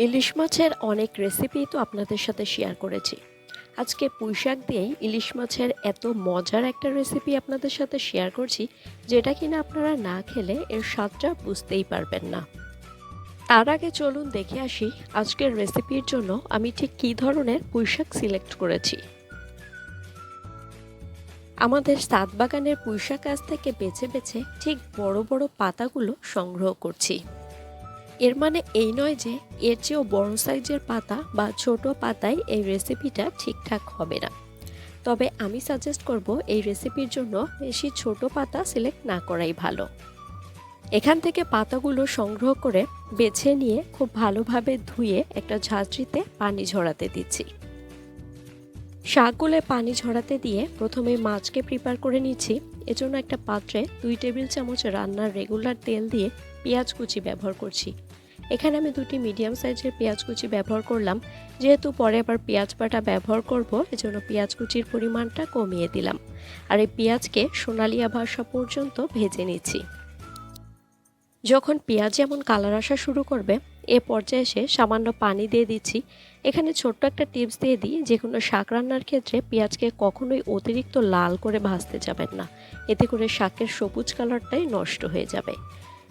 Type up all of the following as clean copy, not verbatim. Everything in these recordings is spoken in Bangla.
ইলিশ মাছের অনেক রেসিপি তো আপনাদের সাথে শেয়ার করেছি। আজকে পুঁইশাক দিয়েই ইলিশ মাছের এত মজার একটা রেসিপি আপনাদের সাথে শেয়ার করছি, যেটা কিনা আপনারা না খেলে এর স্বাদটা বুঝতেই পারবেন না। তার আগে চলুন দেখে আসি আজকের রেসিপির জন্য আমি ঠিক কী ধরনের পুঁইশাক সিলেক্ট করেছি। আমাদের ছাদ বাগানের পুঁইশাক গাছ থেকে বেছে বেছে ঠিক বড় বড় পাতাগুলো সংগ্রহ করছি। এর মানে এই নয় যে এর চেয়েও বড় সাইজের পাতা বা ছোট পাতায় এই রেসিপিটা ঠিকঠাক হবে না। তবে আমি সাজেস্ট করব এই রেসিপির জন্য বেশি ছোট পাতা সিলেক্ট না করাই ভালো। এখান থেকে পাতাগুলো সংগ্রহ করে বেছে নিয়ে খুব ভালোভাবে ধুয়ে একটা ঝাঁঝরিতে পানি ঝরাতে দিচ্ছি। শাকগুলো পানি ঝরাতে দিয়ে প্রথমে মাছকে প্রিপেয়ার করে নিচ্ছি। এজন্য একটা পাত্রে 2 টেবিল চামচ রান্নার রেগুলার তেল দিয়ে পেঁয়াজ কুচি ব্যবহার করছি। এখানে আমি 2টি মিডিয়াম সাইজের পেঁয়াজ কুচি ব্যবহার করলাম। যেহেতু পরে আবার পেঁয়াজ বাটা ব্যবহার করব, এজন্য পেঁয়াজ কুচির পরিমাণটা কমিয়ে দিলাম। আর এই পেঁয়াজকে সোনালি আভা আসা পর্যন্ত ভেজে নিচ্ছি। যখন পেঁয়াজ যেমন কালার আসা শুরু করবে, এ পর্যায়ে এসে সামান্য পানি দিয়ে দিচ্ছি। এখানে ছোট্ট একটা টিপস দিয়ে দিই, যে কোনো শাক রান্নার ক্ষেত্রে পেঁয়াজকে কখনোই অতিরিক্ত লাল করে ভাজতে যাবেন না, এতে করে শাকের সবুজ কালারটাই নষ্ট হয়ে যাবে।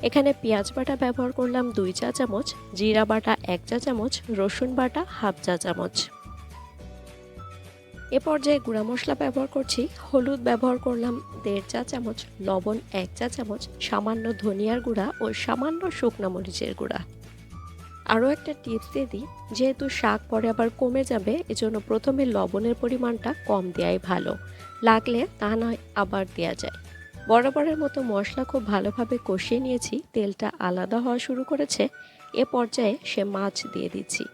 এখানে পেঁয়াজ বাটা ব্যবহার করলাম 2 চা চামচ, জিরা বাটা 1 চা চামচ, রসুন বাটা হাফ চা চামচ। এ পর্যায়ে গুঁড়া মশলা ব্যবহার করছি। হলুদ ব্যবহার করলাম 1.5 চা চামচ, লবণ 1 চা চামচ, সামান্য ধনিয়ার গুঁড়া ও সামান্য শুকনো মরিচের গুঁড়া। আরও একটা টিপস দিয়ে দিই, যেহেতু শাক পরে আবার কমে যাবে, এজন্য প্রথমে লবণের পরিমাণটা কম দেওয়াই ভালো, লাগলে তা নয় আবার দেওয়া যায়। বরাবরের মতো মশলা খুব ভালোভাবে কষিয়ে নিয়েছি, তেলটা আলাদা হওয়া শুরু করেছে। এ পর্যায়ে সে মাছ দিয়ে দিচ্ছি।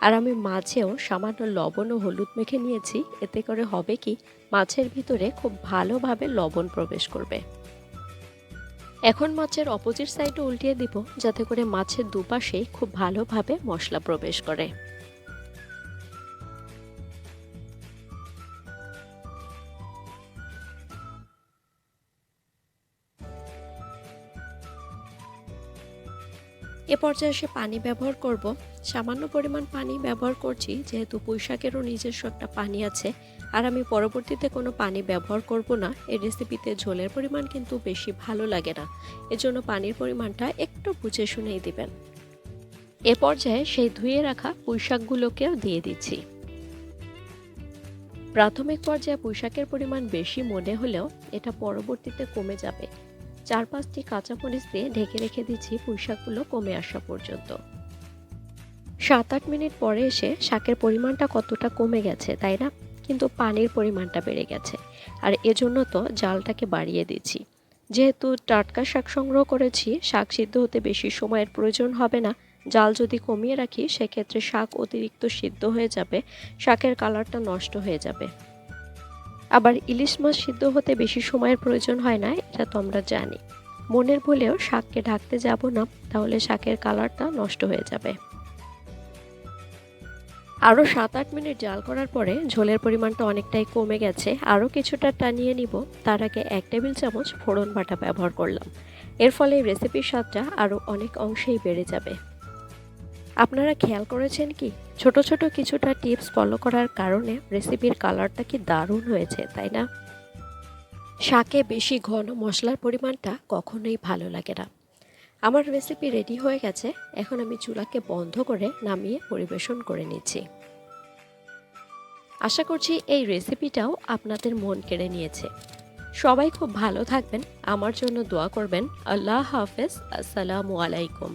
আর আমি মাছেও সামান্য লবণ ও হলুদ মেখে নিয়েছি। এতে করে হবে কি, মাছের ভিতরে খুব ভালোভাবে লবণ প্রবেশ করবে। এখন মাছের অপোজিট সাইডে উল্টিয়ে দিব, যাতে করে মাছের দুপাশেই খুব ভালোভাবে মশলা প্রবেশ করে। এ পর্যায়ে এসে পানি ব্যবহার করব। সামান্য পরিমাণ পানি ব্যবহার করছি, যেহেতু পুঁইশাকেরও নিজস্ব একটা পানি আছে। আর আমি পরবর্তীতে কোনো পানি ব্যবহার করব না। এই রেসিপিতে ঝোলের পরিমাণ কিন্তু বেশি ভালো লাগে না, এজন্য পানির পরিমাণটা একটু বুঝে শুনেই দিবেন। এ পর্যায়ে সেই ধুয়ে রাখা পুঁইশাকগুলোকেও দিয়ে দিচ্ছি। প্রাথমিক পর্যায়ে পুঁইশাকের পরিমাণ বেশি মনে হলেও এটা পরবর্তীতে কমে যাবে। 4-5টি কাঁচামরিচ দিয়ে ঢেকে রেখে দিচ্ছি পুঁইশাকগুলো কমে আসা পর্যন্ত। 7-8 মিনিট পরে এসে শাকের পরিমাণটা কতটা কমে গেছে, তাই না? কিন্তু পানির পরিমাণটা বেড়ে গেছে। আর এজন্য তো জালটাকে বাড়িয়ে দিচ্ছি। যেহেতু টাটকা শাক সংগ্রহ করেছি, শাক সিদ্ধ হতে বেশি সময়ের প্রয়োজন হবে না। জাল যদি কমিয়ে রাখি, সেক্ষেত্রে শাক অতিরিক্ত সিদ্ধ হয়ে যাবে, শাকের কালারটা নষ্ট হয়ে যাবে। আবার ইলিশ মাছ সিদ্ধ হতে বেশি সময়ের প্রয়োজন হয় না, এটা তো আমরা জানি। মনের ভুলেও শাককে ঢাকতে যাব না, তাহলে শাকের কালারটা নষ্ট হয়ে যাবে। আরও 7-8 মিনিট জাল করার পরে ঝোলের পরিমাণটা অনেকটাই কমে গেছে। আরও কিছুটা টানিয়ে নিব। তার আগে 1 টেবিল চামচ ফোড়ন বাটা ব্যবহার করলাম। এর ফলে রেসিপির স্বাদটা আরও অনেক অংশেই বেড়ে যাবে। আপনারা খেয়াল করেছেন কি, ছোট ছোট কিছুটা টিপস ফলো করার কারণে রেসিপির কালারটা কি দারুণ হয়েছে, তাই না? শাকে বেশি ঘন মশলার পরিমাণটা কখনোই ভালো লাগে না। আমার রেসিপি রেডি হয়ে গেছে। এখন আমি চুলাকে বন্ধ করে নামিয়ে পরিবেশন করে নিচ্ছি। আশা করছি এই রেসিপিটাও আপনাদের মন কেড়ে নিয়েছে। সবাই খুব ভালো থাকবেন, আমার জন্য দোয়া করবেন। আল্লাহ হাফেজ। আসসালামু আলাইকুম।